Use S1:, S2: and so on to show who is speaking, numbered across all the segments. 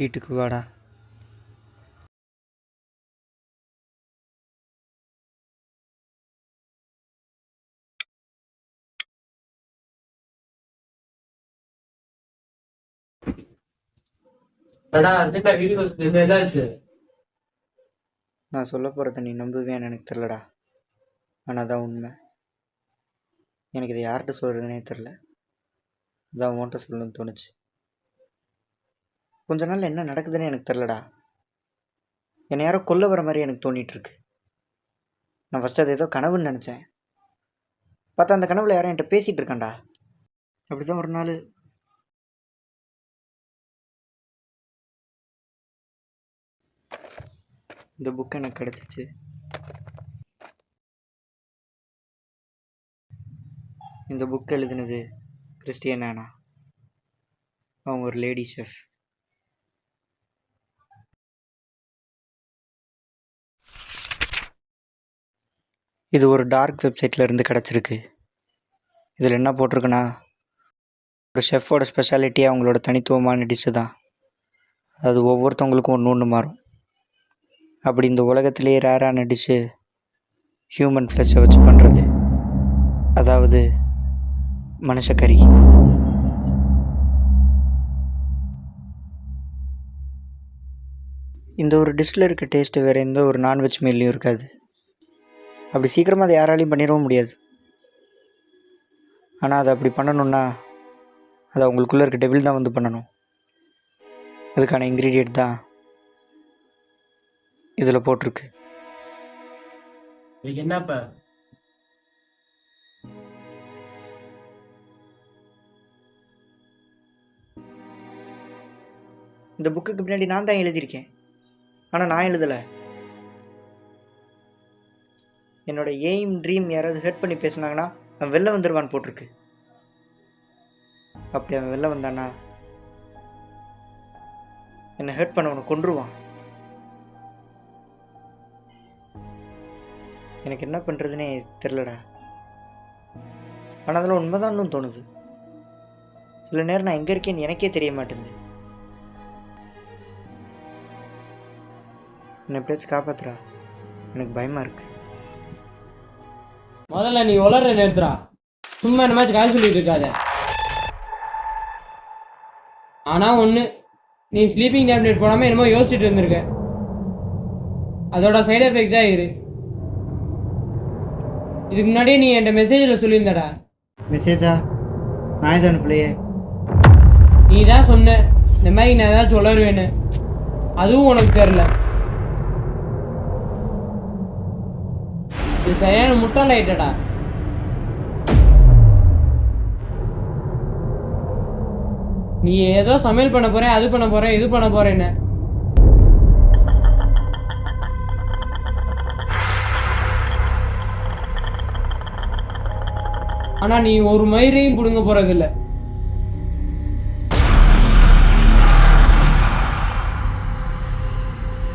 S1: வீட்டுக்கு வாடா. நான் சொல்ல போகிறத நீ நம்புவேன்னு எனக்கு தெரிலடா. ஆனால் அதான் உண்மை. எனக்கு இதை யார்கிட்ட சொல்கிறதுனே தெரில. அதான் உன்கிட்ட சொல்லணும்னு தோணுச்சு. கொஞ்ச நாள் என்ன நடக்குதுன்னு எனக்கு தெரிலடா. என்னை யாரோ கொல்ல வர மாதிரி எனக்கு தோணிகிட்ருக்கு. நான் ஃபஸ்ட்டு அது ஏதோ கனவுன்னு நினச்சேன். பார்த்தா அந்த கனவுல யாரும் என்கிட்ட பேசிகிட்டு இருக்கான்டா. அப்படி தான் ஒரு நாள் இந்த புக் எனக்கு கிடச்சிச்சு. இந்த புக் எழுதினது கிறிஸ்டியன் ஆனா. அவங்க ஒரு லேடி ஷெஃப். இது ஒரு டார்க் வெப்சைட்டில் இருந்து கிடச்சிருக்கு. இதில் என்ன போட்டிருக்குன்னா, ஒரு ஷெஃபோட ஸ்பெஷாலிட்டி அவங்களோட தனித்துவமான டிஷ்ஷு தான். அது ஒவ்வொருத்தவங்களுக்கும் ஒன்று ஒன்று மாறும். அப்படி இந்த உலகத்திலேயே ரேரான டிஷ்ஷு ஹியூமன் ஃப்ளஷை வச்சு பண்ணுறது, அதாவது மனுஷக்கறி. இந்த ஒரு டிஷ்ஷில் இருக்க டேஸ்ட்டு வேறு எந்த ஒரு நான்வெஜ் மீல்லையும் இருக்காது. அப்படி சீக்கிரமாக அதை யாராலையும் பண்ணிடவும் முடியாது. ஆனால் அதை அப்படி பண்ணணுன்னா அது அவங்களுக்குள்ளே இருக்க டெவில் தான் வந்து பண்ணணும். அதுக்கான இன்க்ரீடியன்ட் தான் இதில் போட்டிருக்கு.
S2: என்னப்பா
S1: இந்த புக்குக்கு பின்னாடி நான் தான் எழுதியிருக்கேன். ஆனால் நான் எழுதலை. என்னோடய எய்ம் ட்ரீம் யாராவது ஹெல்ப் பண்ணி பேசுனாங்கன்னா அவன் வெளில வந்துடுவான்னு போட்டிருக்கு. அப்படி அவன் வெளில வந்தானா என்னை ஹெல்ப் பண்ணவனை கொன்றுவான். எனக்கு என்ன பண்ணுறதுனே தெரிலடா. ஆனால் அதில் உண்மைதான்னு தோணுது. சில நேரம் நான் எங்கே இருக்கேன்னு எனக்கே தெரிய மாட்டேங்குது. என்னை எப்படியாச்சும் காப்பாத்துறா. எனக்கு பயமாக இருக்கு.
S2: முதல்ல நீ உளற நிறுத்துறா. சும்மா என்ன மாதிரி கால் சொல்லிட்டு இருக்காத. ஆனால் ஒன்று, நீ ஸ்லீப்பிங் டேப்லெட் போடாமல் என்னமோ யோசிச்சுட்டு இருந்திருக்க. அதோட சைடு எஃபெக்ட் தான் இரு. இதுக்கு முன்னாடியே நீ என்கிட்ட மெசேஜில் சொல்லியிருந்தடா.
S1: மெசேஜா? நான் இதை அனுப்பலையே.
S2: நீ தான் சொன்ன இந்த மாதிரி நான் ஏதாச்சும் உளருவேன்னு. அதுவும் உனக்கு தெரில. இது சரியான முட்டாள் ஆயிட்டடா. நீ ஏதோ சமையல் பண்ண போற, அது பண்ண போற, இது பண்ண போறேன்னு. ஆனா நீ ஒரு மயிரையும் பிடுங்க போறதில்ல.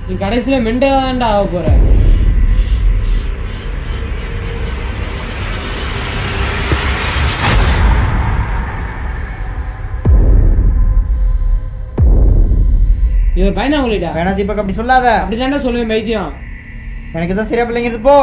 S2: நீ கடைசியில மெண்டலா தான்டா ஆக போற. இது பயந்தாங்களிடா.
S1: வேணா தீபக், அப்படி சொல்லாத.
S2: அப்படிதான்டா சொல்லுவேன் வைத்தியம்.
S1: எனக்கு எதுவும் சரியா பிள்ளைங்கிறது போ.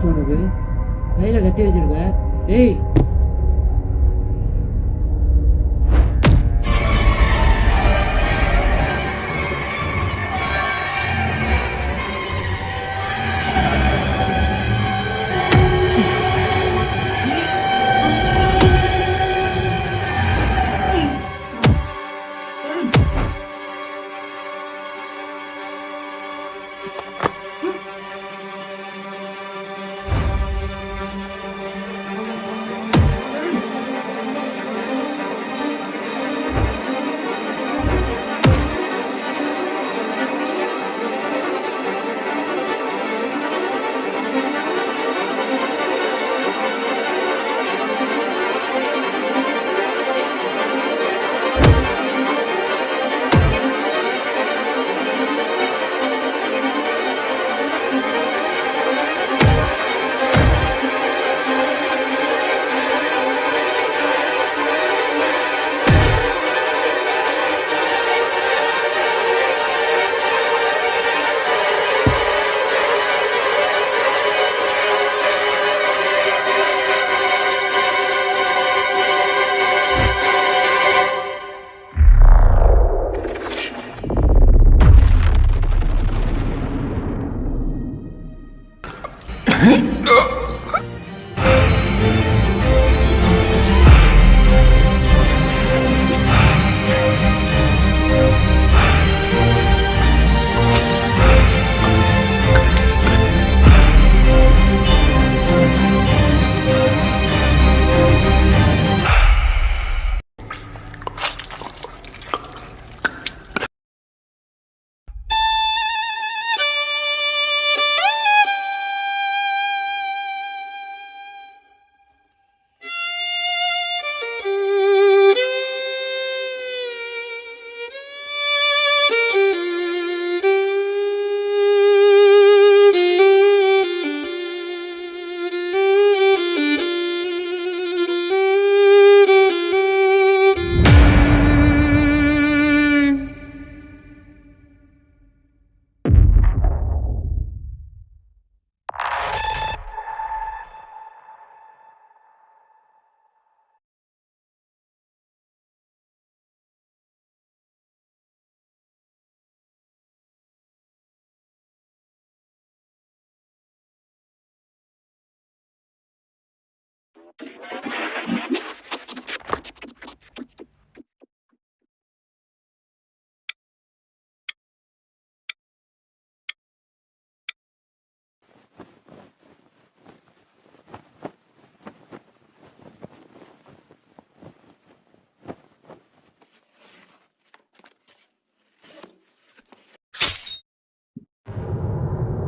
S2: சொல்லுது உனக்கு கையில கத்தி வச்சிருக்க. டேய்,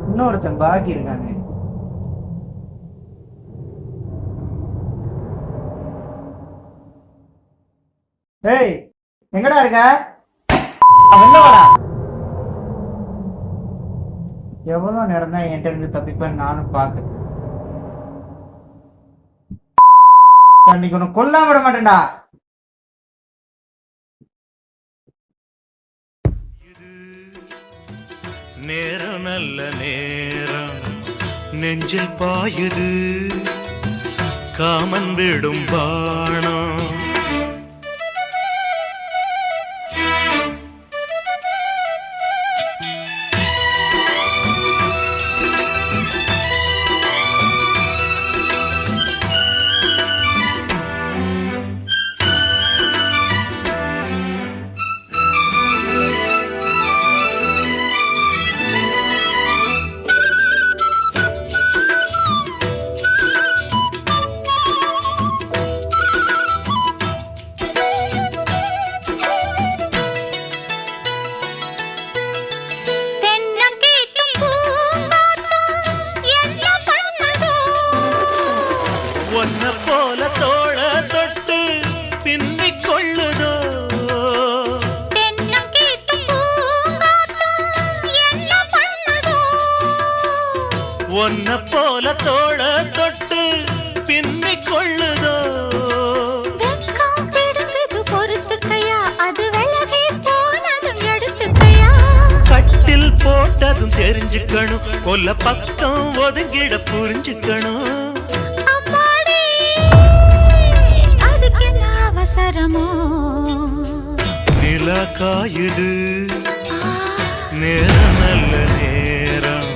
S1: இன்னொருத்தன் பாக்கி இருக்கானே. ஏய், எங்கடா இருக்க? வெளில வாடா. எவ்வளவு நேரம் தான் என்கிட்ட இருந்து தப்பிப்பேன்னு நானும் பாக்குறேன். இன்னைக்கு உன்னை கொல்லாம விட மாட்டேன்டா.
S3: நேரம் நல்ல நேரம் நெஞ்சில் பாயுது காமன் விடும் பாணம். ஒன்ன போல தோள தொட்டு பின்னிக் கொள்ளுதோ ஒன்ன போல தோள தொட்டு பின்னிக் கொள்ளுதோ. கட்டில் போட்டதும் தெரிஞ்சுக்கணும், கொல்ல பக்கம் ஒதுங்கிட புரிஞ்சுக்கணும். நில காயுது நேரம் நல்ல நேரம்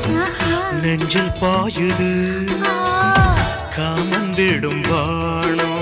S3: நெஞ்சில் பாயுது காமன் விடும் வாணம்.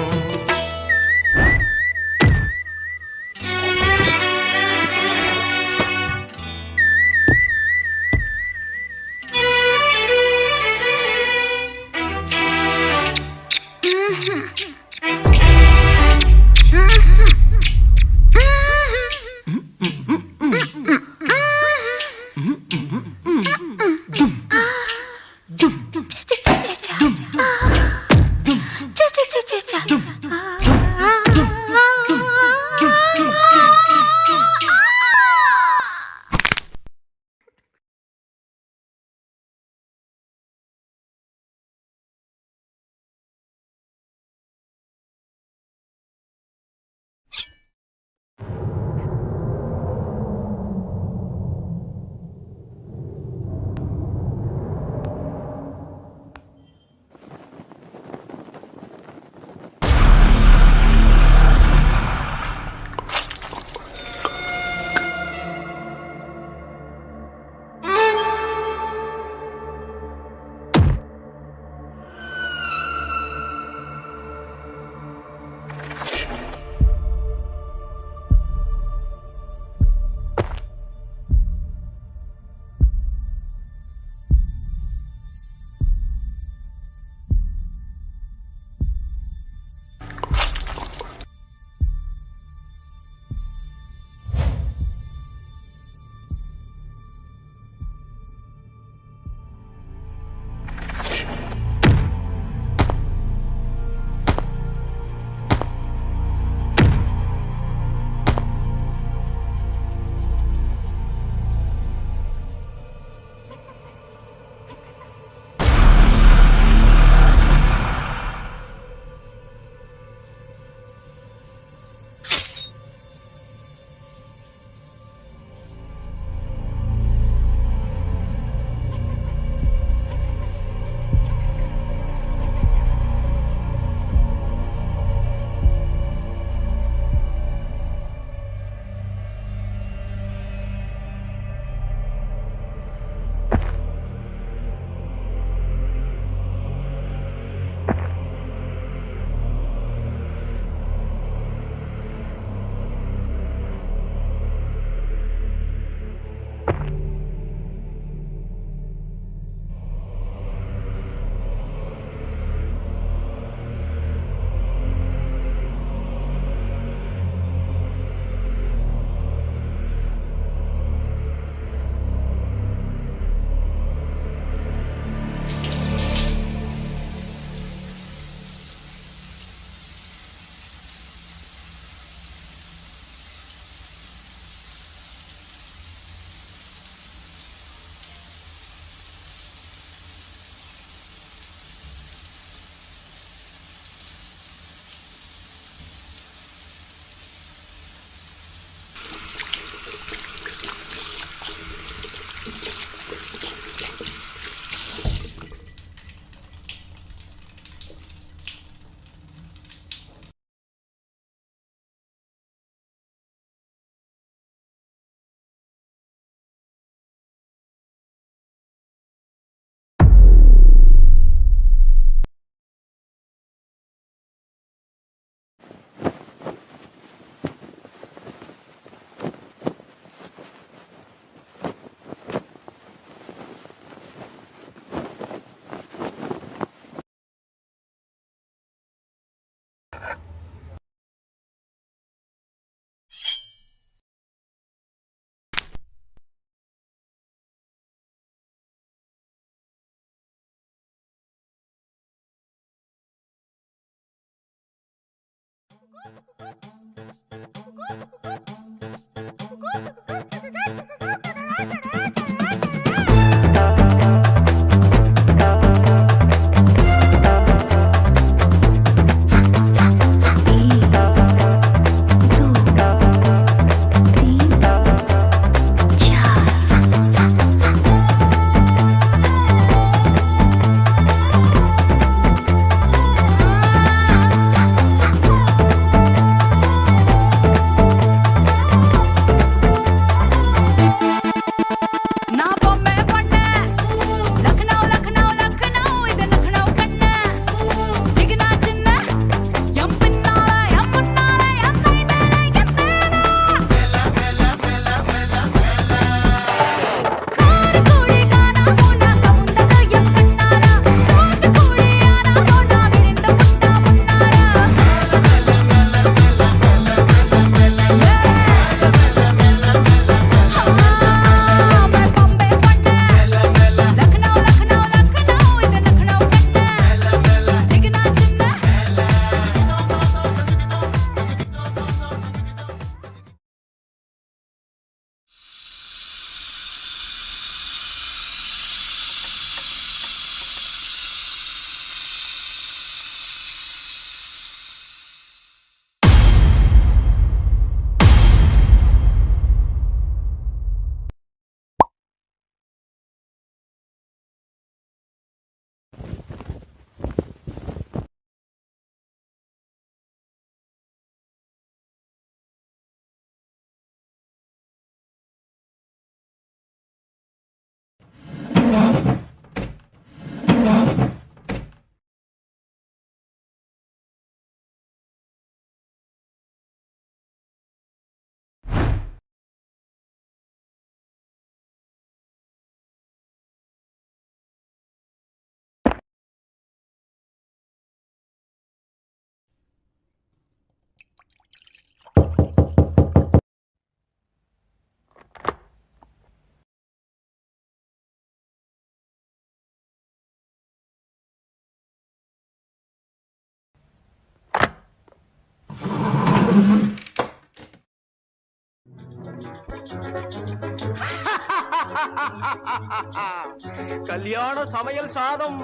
S4: கல்யாண சமையல் சாதம்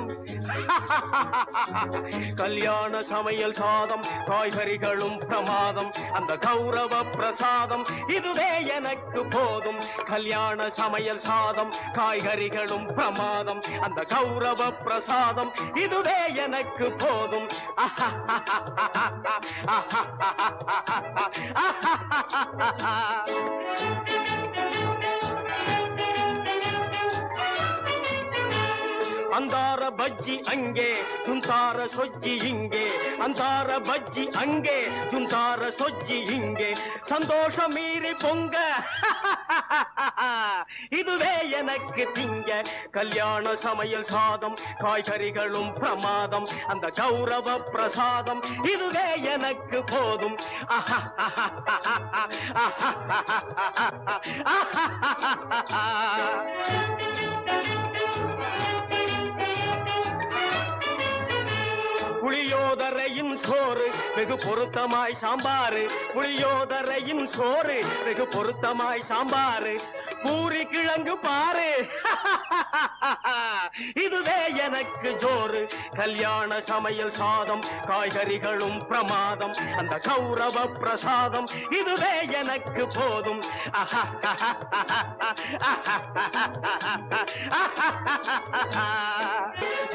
S4: கல்யாண சமையல் சாதம் காய்கறிகளும் பிரமாதம் அந்த கௌரவ பிரசாதம் இதுவே எனக்கு போதும் கல்யாண சமையல் சாதம் காய்கறிகளும் பிரமாதம் அந்த கௌரவ பிரசாதம் இதுவே எனக்கு போதும் ಅಂದಾರ ಬಜ್ಜಿ ಅಂಗೆ ಚುಂತಾರ ಸೊಜ್ಜಿ ಹಿಂಗೆ ಅಂದಾರ ಬಜ್ಜಿ ಅಂಗೆ ಚುಂತಾರ ಸೊಜ್ಜಿ ಹಿಂಗೆ சந்தோஷ மீறி பொங்க இதுவே எனக்கு திங்க கல்யாண சமையல் சாதம் காய்கறிகளும் பிரமாதம் அந்த கௌரவ பிரசாதம் இதுவே எனக்கு போதும் புளியோதரையின் சோறு வெகு பொருத்தமாய் சாம்பாரு புளியோதரையின் சோறு வெகு பொருத்தமாய் சாம்பாரு பூரி கிழங்கு பாரு இதுவே எனக்கு ஜோறு கல்யாண சமையல் சாதம் காய்கறிகளும் பிரமாதம் அந்த கௌரவ பிரசாதம் இதுவே எனக்கு போதும்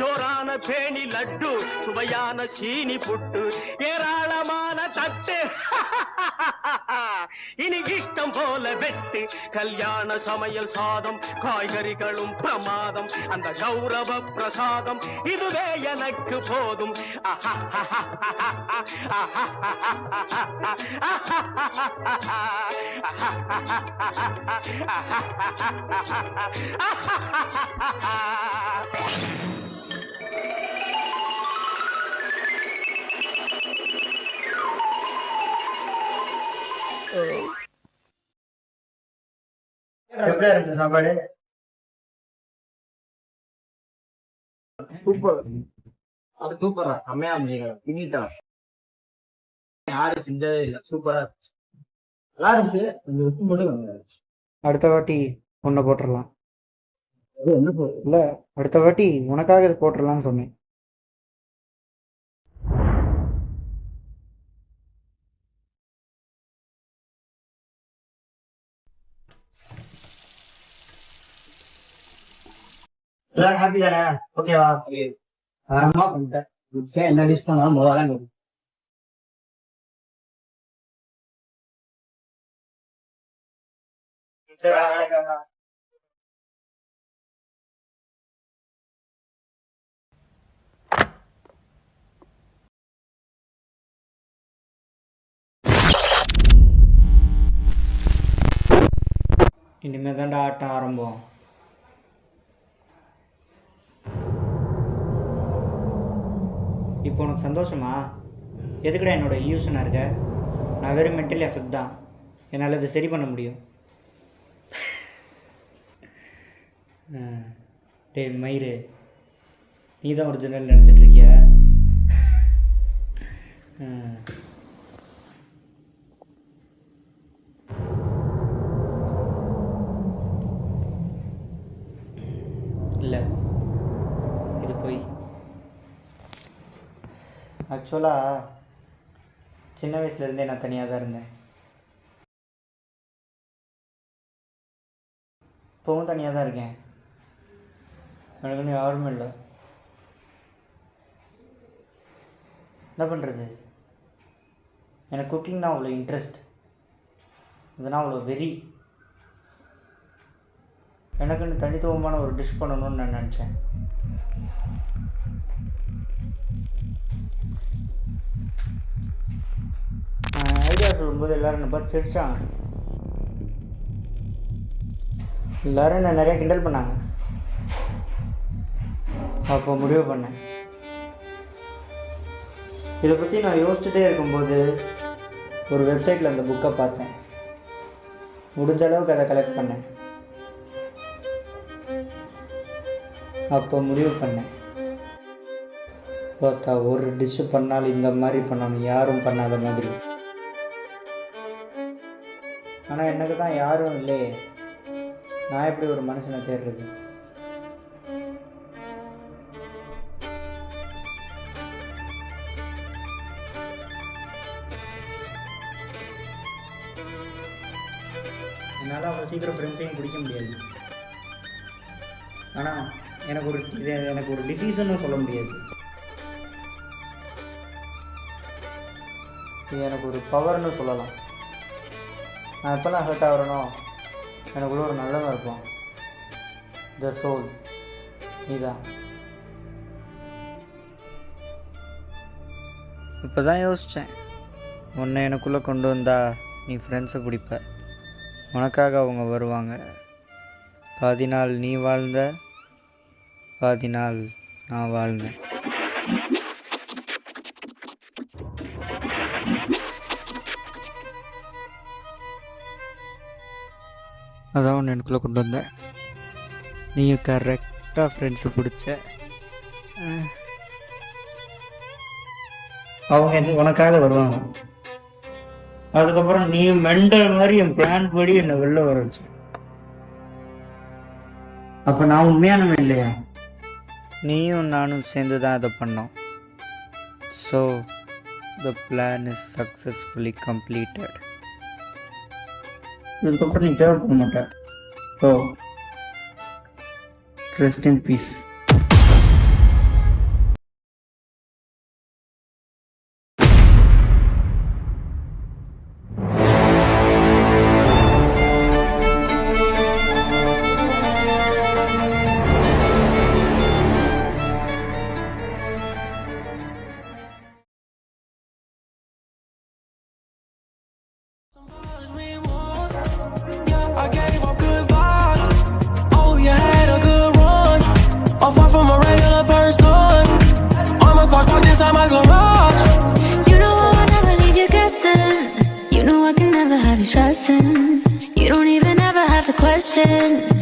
S4: ஜோரான பேணி லட்டு சுவையான சீனி புட்டு ஏராளமான தட்டு இனி இஷ்டம் போல வெட்டு கல்யாண சமையல் சாதம் காய்கறிகளும் பிரமாதம் அந்த கௌரவ பிரசாதம் இதுவே எனக்கு போதும்
S1: எப்படியா இருந்துச்சு சாப்பாடு?
S5: சூப்பர். அது சூப்பரா செம்மையா பின்னிட்டா யாரும் செஞ்சதே இல்லை. சூப்பரா இருந்துச்சு. நல்லா இருந்துச்சு. இந்த உப்பு மட்டும்
S1: அடுத்த வாட்டி உன்னை போட்டுடலாம்.
S5: என்ன
S1: இல்லை, அடுத்த வாட்டி உனக்காக இது போட்டுடலான்னு சொன்னேன்.
S5: எல்லாரும் ஹாப்பி தானே? ஓகேவா? ஆரம்பமா பண்ணிட்டேன். என்ன விஷ் பண்ணாலும் முதல்ல
S1: இனிமே தான்டா ஆட்டம் ஆரம்பம். இப்போ உனக்கு சந்தோஷமா? எதுக்குடா என்னோட இல்யூஷனாக இருக்க? நான் வெறும் மென்டலி எஃபெக்ட் தான். என்னால் இதை சரி பண்ண முடியும். டேய் மயிறு, நீ தான் ஒரிஜினல் நினச்சிட்ருக்கிய? இல்லை, இது போய் ஆக்சுவலாக சின்ன வயசுலேருந்தே நான் தனியாக தான் இருந்தேன். இப்போவும் தனியாக தான் இருக்கேன். எனக்கு இன்னும் யாருமே இல்லை. என்ன பண்ணுறது? எனக்கு குக்கிங்னா அவ்வளோ இன்ட்ரெஸ்ட், இதனால் அவ்வளோ வெறி. எனக்குன்னு தனித்துவமான ஒரு டிஷ் பண்ணணும்னு நான் நினச்சேன். ஐடியா சொல்லும்போது எல்லோரும் என்னை பார்த்து சிரிச்சாங்க. எல்லோரும் என்னை நிறைய கிண்டல் பண்ணாங்க. அப்போ முடிவு பண்ணேன். இதை பற்றி நான் யோசிச்சுட்டே இருக்கும்போது ஒரு வெப்சைட்டில் அந்த புக்கை பார்த்தேன். முடிஞ்ச அளவுக்கு அதை கலெக்ட் பண்ணேன். அப்போ முடிவு பண்ணேன், பார்த்தா ஒரு டிஷ்ஷு பண்ணாலும் இந்த மாதிரி பண்ணணும், யாரும் பண்ணாத மாதிரி. ஆனால் எனக்கு தான் யாரும் இல்லையே, நான் எப்படி ஒரு மனுஷனை தேடுறது? என்னால் அவ்வளோ சீக்கிரம் ஃப்ரெண்ட்ஸையும் பிடிக்க முடியாது. ஆனால் எனக்கு ஒரு டிசீஸ்ன்னு சொல்ல முடியாது. இது எனக்கு ஒரு பவர்னு சொல்லலாம். நான் எப்போல்லாம் ஹர்ட் ஆகிறேனோ எனக்குள்ள ஒரு நல்லவன் இருப்பான். த சோல் நீதான். இப்போ தான் யோசித்தேன், உன்னை எனக்குள்ளே கொண்டு வந்தால் நீ ஃப்ரெண்ட்ஸை பிடிப்ப. உனக்காக அவங்க வருவாங்க. பாதி நாள் நீ வாழ்ந்த, பாதி நாள் நான் வாழ்ந்தேன். அதான் ஒன்று எனக்குள்ளே கொண்டு வந்தேன். நீயும் கரெக்டாக ஃப்ரெண்ட்ஸு பிடிச்ச. அவங்க உனக்காக வருவாங்க. அதுக்கப்புறம் நீ மெண்டல் மாதிரி என் பிளான் படி என்னை வெளில வர வச்சு. அப்போ நான் உண்மையானவன் இல்லையா? நீயும் நானும் சேர்ந்து தான் அதை பண்ணோம். So the plan is successfully completed. இதுக்கப்புறம் நீ தேவைப்பட மாட்டேன். So rest in peace.
S6: I gave up good vibes. Oh, you had a good run. Off from a regular person. On my car, parked inside my garage.
S7: You know I would never leave you guessing. You know I can never have you stressing. You don't even ever have to question. sin.